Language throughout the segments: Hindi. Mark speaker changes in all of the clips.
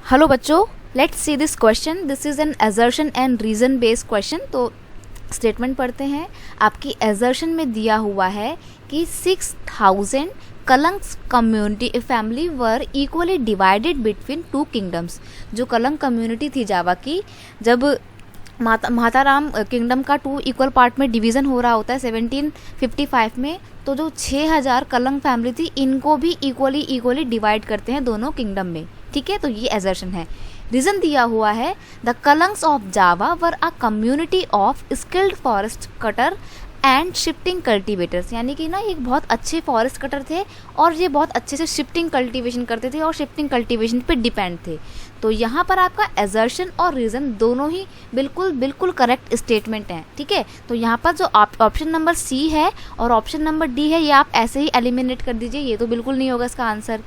Speaker 1: हेलो बच्चों, let's see this question. This is an assertion and reason based question. तो स्टेटमेंट पढ़ते हैं. आपकी असर्शन में दिया हुआ है कि 6000 कलंक कम्युनिटी फैमिली वर equally divided between two kingdoms. जो कलंक कम्युनिटी थी जावा की, जब माताराम किंगडम का 2 इक्वल पार्ट में डिवीज़न हो रहा होता है 1755 में, तो जो 6000 कलंक फैमिली थी इनको भी इक्वली डिवाइड करते हैं दोनों किंगडम में. ठीक है, तो ये असर्शन है. रीज़न दिया हुआ है the Kalangs of Java were a community of skilled forest cutter and shifting cultivators. यानी कि ना एक बहुत अच्छे फॉरेस्ट कटर थे और ये बहुत अच्छे से शिफ्टिंग कल्टीवेशन करते थे और शिफ्टिंग कल्टीवेशन पे डिपेंड थे. तो यहाँ पर आपका असर्शन और रीज़न दोनों ही बिल्कुल करेक्ट स्टेटमेंट हैं. ठीक है, तो यहाँ पर जो ऑप्शन नंबर सी है और ऑप्शन नंबर डी है ये आप ऐसे ही एलिमिनेट कर दीजिए. ये तो बिल्कुल नहीं होगा इसका आंसर.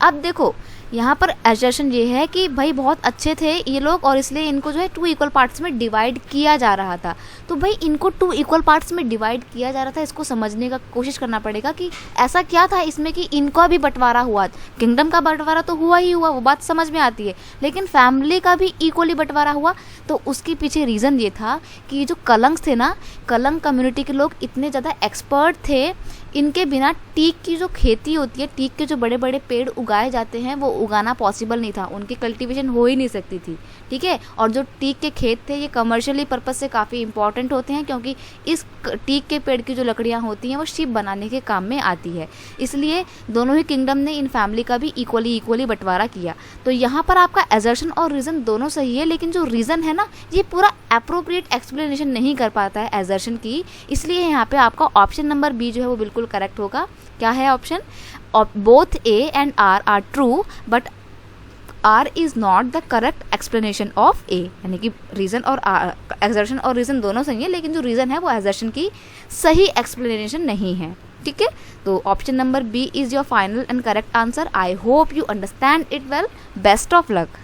Speaker 1: अब देखो यहाँ पर असर्शन ये है कि भाई बहुत अच्छे थे ये लोग और इसलिए इनको जो है 2 इक्वल पार्ट्स में डिवाइड किया जा रहा था. तो भाई इनको 2 इक्वल पार्ट्स में डिवाइड किया जा रहा था, इसको समझने का कोशिश करना पड़ेगा कि ऐसा क्या था इसमें कि इनका भी बंटवारा हुआ. किंगडम का बंटवारा तो हुआ ही हुआ, वो बात समझ में आती है, लेकिन फैमिली का भी इक्वली बंटवारा हुआ. तो उसके पीछे रीज़न ये था कि जो कलंक थे ना, कलंक कम्युनिटी के लोग इतने ज़्यादा एक्सपर्ट थे, इनके बिना टीक की जो खेती होती है, टीक के जो बड़े बड़े पेड़ उगाए जाते हैं वो उगाना पॉसिबल नहीं था, उनकी कल्टीवेशन हो ही नहीं सकती थी. ठीक है, और जो टीक के खेत थे ये कमर्शियली पर्पस से काफ़ी इंपॉर्टेंट होते हैं क्योंकि इस टीक के पेड़ की जो लकड़ियाँ होती हैं वो शिप बनाने के काम में आती है. इसलिए दोनों ही किंगडम ने इन फैमिली का भी इक्वली बंटवारा किया. तो यहाँ पर आपका असर्शन और रीज़न दोनों सही है, लेकिन जो रीज़न है ना ये पूरा अप्रोप्रिएट एक्सप्लेनेशन नहीं कर पाता है असर्शन की. इसलिए यहाँ पे आपका ऑप्शन नंबर बी जो है वो बिल्कुल करेक्ट होगा. क्या है option? Both A and R true but R is not the correct explanation of A. यानी कि रीज़न और असर्शन और रीज़न दोनों सही है, लेकिन जो रीज़न है वो असर्शन की सही एक्सप्लेनेशन नहीं है. ठीक है, तो option number B is your final and correct answer. I hope you understand it well. Best of luck.